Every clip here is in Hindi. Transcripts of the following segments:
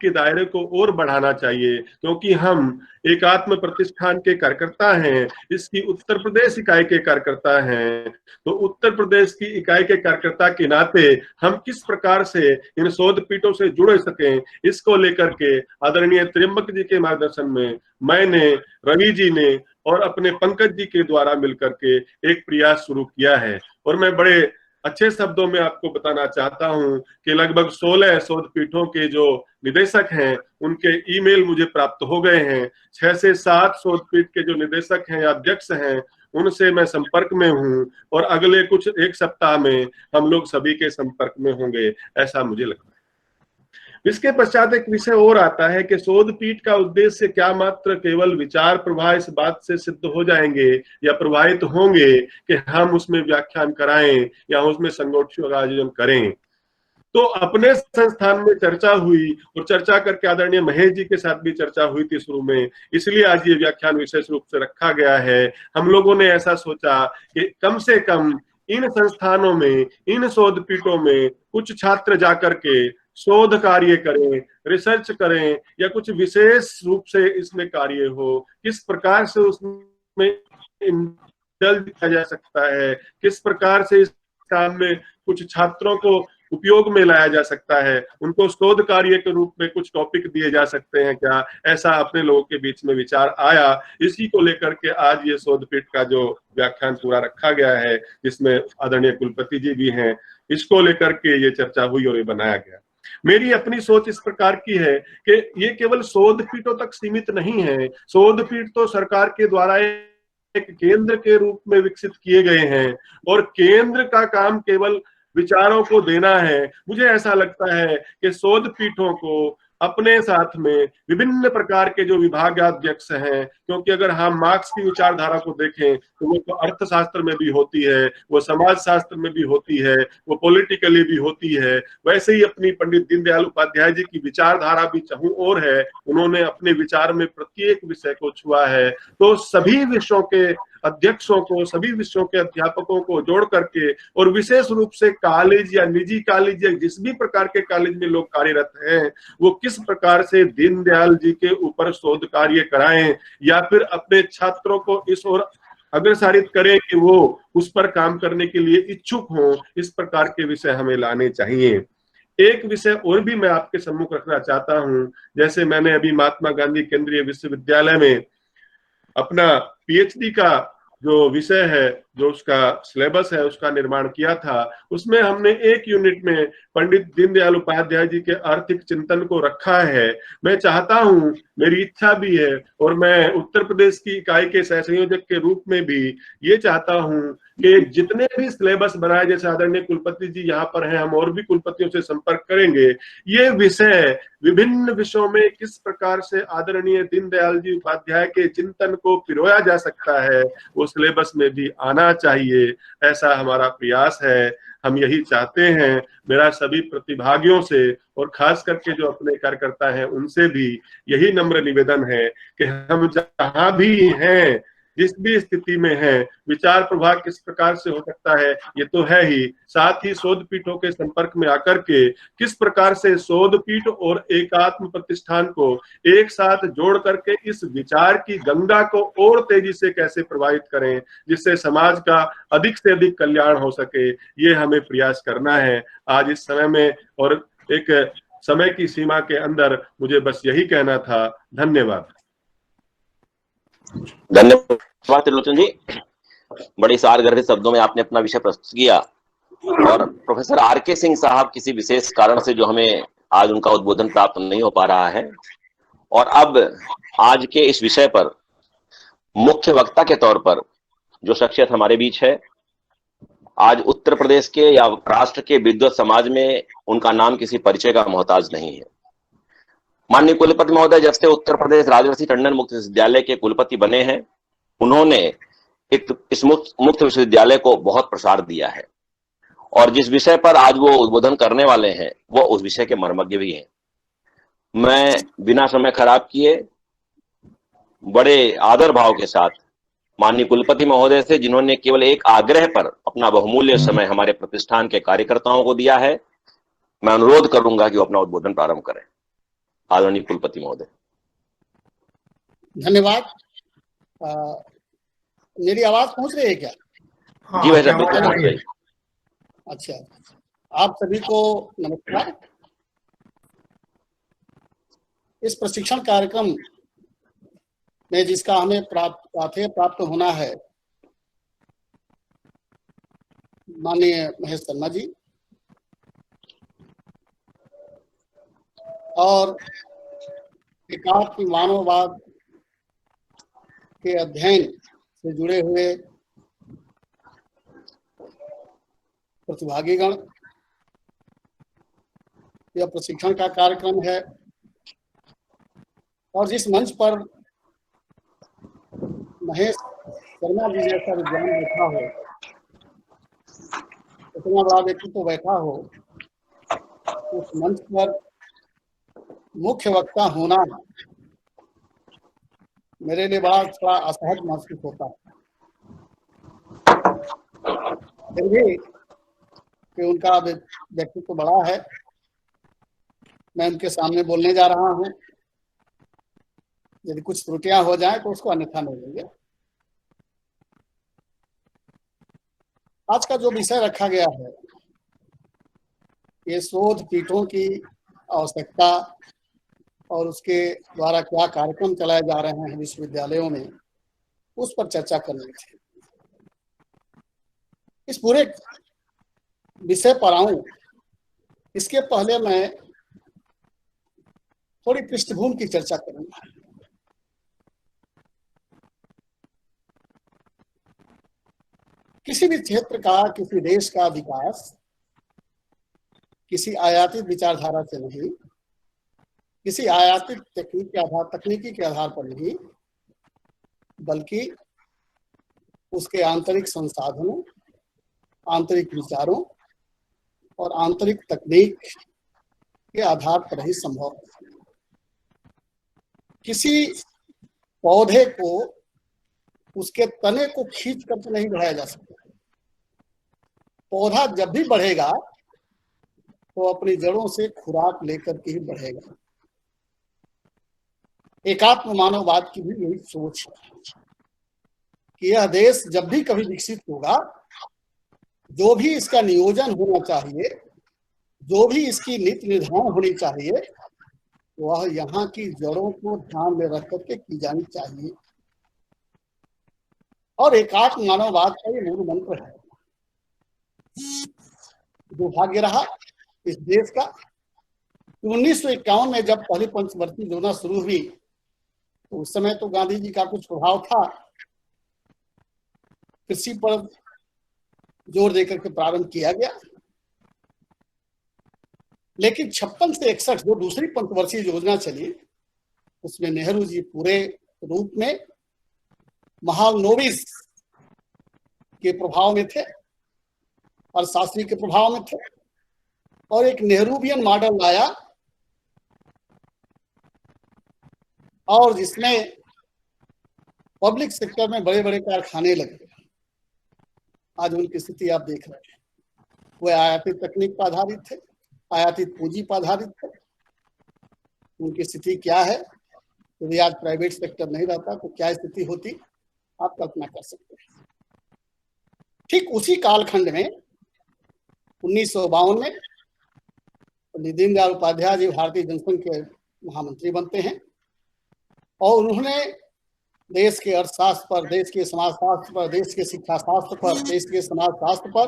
के दायरे को और बढ़ाना चाहिए, क्योंकि हम एकात्म प्रतिष्ठान के कार्यकर्ता हैं, इसकी उत्तर प्रदेश इकाई के कार्यकर्ता हैं। तो उत्तर प्रदेश की इकाई के कार्यकर्ता के नाते हम किस प्रकार से इन शोध पीठों से जुड़ सकें, इसको लेकर के आदरणीय त्र्यंबक जी के मार्गदर्शन में मैंने, रवि जी ने और अपने पंकज जी के द्वारा मिलकर के एक प्रयास शुरू किया है। और मैं बड़े अच्छे शब्दों में आपको बताना चाहता हूं कि लगभग 16 शोध पीठों के जो निदेशक हैं उनके ईमेल मुझे प्राप्त हो गए हैं। 6 से 7 शोध पीठ के जो निदेशक हैं या अध्यक्ष हैं उनसे मैं संपर्क में हूं और अगले कुछ एक सप्ताह में हम लोग सभी के संपर्क में होंगे, ऐसा मुझे लगता है। इसके पश्चात एक विषय और आता है कि शोध पीठ का उद्देश्य क्या मात्र केवल विचार प्रवाह इस बात से सिद्ध हो जाएंगे या प्रभावित होंगे कि हम उसमें व्याख्यान कराएं या उसमें संगोष्ठियों का आयोजन करें। तो अपने संस्थान में चर्चा हुई और चर्चा करके आदरणीय महेश जी के साथ भी चर्चा हुई थी शुरू में, इसलिए आज ये व्याख्यान विशेष रूप से रखा गया है। हम लोगों ने ऐसा सोचा कि कम से कम इन संस्थानों में, इन शोध पीठों में कुछ छात्र जाकर के शोध कार्य करें, रिसर्च करें या कुछ विशेष रूप से इसमें कार्य हो, किस प्रकार से उसमें इंडल्ज किया जा सकता है, किस प्रकार से इस काम में कुछ छात्रों को उपयोग में लाया जा सकता है, उनको शोध कार्य के रूप में कुछ टॉपिक दिए जा सकते हैं क्या, ऐसा अपने लोगों के बीच में विचार आया। इसी को लेकर के आज ये शोध पीठ का जो व्याख्यान पूरा रखा गया है, जिसमें आदरणीय कुलपति जी भी हैं, इसको लेकर के ये चर्चा हुई और ये बनाया गया। मेरी अपनी सोच इस प्रकार की है कि ये केवल शोध पीठों तक सीमित नहीं है। शोध पीठ तो सरकार के द्वारा एक केंद्र के रूप में विकसित किए गए हैं और केंद्र का काम केवल विचारों को देना है। मुझे ऐसा लगता है कि शोध पीठों को अपने साथ में विभिन्न प्रकार के जो विभागाध्यक्ष हैं, क्योंकि अगर हम मार्क्स की विचारधारा को देखें तो वो तो अर्थशास्त्र में भी होती है, वो समाज शास्त्र में भी होती है, वो पॉलिटिकली भी होती है, वैसे ही अपनी पंडित दीनदयाल उपाध्याय जी की विचारधारा भी चहुं और है। उन्होंने अपने विचार में प्रत्येक विषय को छुआ है। तो सभी विषयों के अध्यक्षों को, सभी विषयों के अध्यापकों को जोड़ करके और विशेष रूप से कॉलेज या निजी कॉलेज या जिस भी प्रकार के कॉलेज में लोग कार्यरत हैं, वो किस प्रकार से दीनदयाल जी के ऊपर शोध कार्य कराएं या फिर अपने छात्रों को इस ओर अग्रसारित करें कि वो उस पर काम करने के लिए इच्छुक हों, इस प्रकार के विषय हमें लाने चाहिए। एक विषय और भी मैं आपके सम्मुख रखना चाहता हूं। जैसे मैंने अभी महात्मा गांधी केंद्रीय विश्वविद्यालय में अपना पीएचडी का जो विषय है, जो उसका सिलेबस है, उसका निर्माण किया था। उसमें हमने एक यूनिट में पंडित दीनदयाल उपाध्याय जी के आर्थिक चिंतन को रखा है। मैं चाहता हूं, मेरी इच्छा भी है और मैं उत्तर प्रदेश की इकाई के सह संयोजक के रूप में भी ये चाहता हूं कि जितने भी सिलेबस बनाए, जैसे आदरणीय कुलपति जी यहाँ पर हैं, हम और भी कुलपतियों से संपर्क करेंगे, ये विषय विभिन्न विषयों में किस प्रकार से आदरणीय दीनदयाल जी उपाध्याय के चिंतन को पिरोया जा सकता है, वो सिलेबस में भी आना चाहिए। ऐसा हमारा प्रयास है, हम यही चाहते हैं। मेरा सभी प्रतिभागियों से और खास करके जो अपने कार्यकर्ता हैं उनसे भी यही नम्र निवेदन है कि हम जहां भी हैं, जिस भी स्थिति में है, विचार प्रवाह किस प्रकार से हो सकता है ये तो है ही, साथ ही शोध पीठों के संपर्क में आकर के किस प्रकार से शोध पीठ और एकात्म प्रतिष्ठान को एक साथ जोड़ करके इस विचार की गंगा को और तेजी से कैसे प्रवाहित करें, जिससे समाज का अधिक से अधिक कल्याण हो सके, ये हमें प्रयास करना है आज इस समय में। और एक समय की सीमा के अंदर मुझे बस यही कहना था। धन्यवाद। धन्यवाद त्रिलोचन जी, बड़ी सारगर्भित शब्दों में आपने अपना विषय प्रस्तुत किया। और प्रोफेसर आर.के. सिंह साहब किसी विशेष कारण से जो हमें आज उनका उद्बोधन प्राप्त नहीं हो पा रहा है, और अब आज के इस विषय पर मुख्य वक्ता के तौर पर जो शख्सियत हमारे बीच है, आज उत्तर प्रदेश के या राष्ट्र के विद्वत समाज में उनका नाम किसी परिचय का मोहताज नहीं है। माननीय कुलपति महोदय जब से उत्तर प्रदेश राजर्षि टंडन मुक्त विश्वविद्यालय के कुलपति बने हैं, उन्होंने इस मुक्त विश्वविद्यालय को बहुत प्रसार दिया है, और जिस विषय पर आज वो उद्बोधन करने वाले हैं वो उस विषय के मर्मज्ञ भी हैं। मैं बिना समय खराब किए बड़े आदर भाव के साथ माननीय कुलपति महोदय से, जिन्होंने केवल एक आग्रह पर अपना बहुमूल्य समय हमारे प्रतिष्ठान के कार्यकर्ताओं को दिया है, मैं अनुरोध करूंगा कि वो अपना उद्बोधन प्रारंभ करें। आदरणीय कुलपति महोदय। धन्यवाद। मेरी आवाज पहुंच रही है क्या? जी भाई साहब, बिल्कुल पहुंच रही। अच्छा, आप सभी को नमस्कार। इस प्रशिक्षण कार्यक्रम में जिसका हमें प्राप्त होना है, माननीय महेश शर्मा जी और एकात्म मानववाद के अध्ययन से जुड़े हुए प्रतिभागीगण, यह प्रशिक्षण का कार्यक्रम है और जिस मंच पर महेश शर्मा जी जैसा विद्वान बैठा हो, इतना बड़ा व्यक्ति तो बैठा हो, उस मंच पर मुख्य वक्ता होना मेरे लिए थोड़ा असहज महसूस होता है। फिर भी कि उनका व्यक्तित्व तो बड़ा है, मैं उनके सामने बोलने जा रहा हूँ। यदि कुछ त्रुटियां हो जाए तो उसको अन्यथा नहीं लेंगे। आज का जो विषय रखा गया है, ये शोध पीठों की आवश्यकता और उसके द्वारा क्या कार्यक्रम चलाए जा रहे हैं विश्वविद्यालयों में, उस पर चर्चा करनी थी। इस पूरे विषय पर आऊं इसके पहले मैं थोड़ी पृष्ठभूमि की चर्चा करूंगा। किसी भी क्षेत्र का, किसी देश का विकास किसी आयातित विचारधारा से नहीं, किसी आयातित तकनीकी के आधार पर नहीं, बल्कि उसके आंतरिक संसाधनों, आंतरिक विचारों और आंतरिक तकनीक के आधार पर ही संभव है। किसी पौधे को उसके तने को खींच कर तो नहीं बढ़ाया जा सकता। पौधा जब भी बढ़ेगा तो अपनी जड़ों से खुराक लेकर के ही बढ़ेगा। एकात्म मानववाद की भी यही सोच है कि यह देश जब भी कभी विकसित होगा, जो भी इसका नियोजन होना चाहिए, जो भी इसकी नीति निर्धारण होनी चाहिए, वह यहाँ की जड़ों को ध्यान में रख करके की जानी चाहिए। और एकात्म मानववाद का ये मूल मंत्र है। दुर्भाग्य रहा इस देश का 1951 में जब पहली पंचवर्षीय योजना शुरू हुई, तो उस समय तो गांधी जी का कुछ प्रभाव था। कृषि पर जोर देकर के प्रारंभ किया गया, लेकिन 56 से 61 जो दूसरी पंचवर्षीय योजना चली, उसमें नेहरू जी पूरे रूप में महालनोबिस के प्रभाव में थे और शास्त्री के प्रभाव में थे और एक नेहरूवियन मॉडल लाया और जिसमें पब्लिक सेक्टर में बड़े बड़े कारखाने लगे। आज उनकी स्थिति आप देख रहे हैं, वे आयातित तकनीक पर आधारित थे, आयातित पूंजी पर आधारित थे। उनकी स्थिति क्या है? यदि आज प्राइवेट सेक्टर नहीं रहता तो क्या स्थिति होती, आप कल्पना कर सकते हैं। ठीक उसी कालखंड में 1952 में पंडित दीनदयाल उपाध्याय जी भारतीय जनसंघ के महामंत्री बनते हैं और उन्होंने देश के अर्थशास्त्र पर, देश के समाजशास्त्र पर, देश के शिक्षा शास्त्र पर, देश के समाजशास्त्र पर,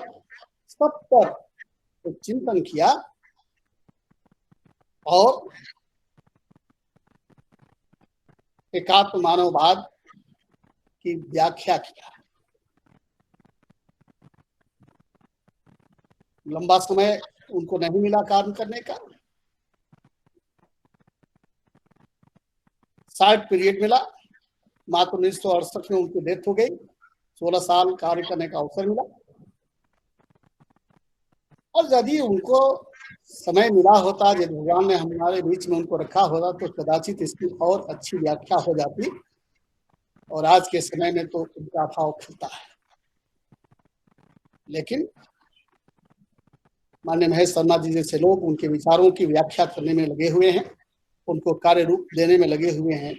सब पर चिंतन किया और एकात्म मानववाद की व्याख्या किया। लंबा समय उनको नहीं मिला काम करने का, शार्ट पीरियड मिला। मात्र 1968 में उनकी डेथ हो गई। 16 साल कार्य करने का अवसर मिला और यदि उनको समय मिला होता, यदि भगवान ने हमारे बीच में उनको रखा होता, तो कदाचित इसकी और अच्छी व्याख्या हो जाती और आज के समय में तो उनका अभाव खलता है। लेकिन माननीय महेश शर्मा जी जैसे लोग उनके विचारों की व्याख्या करने में लगे हुए हैं उनको कार्य रूप देने में लगे हुए हैं।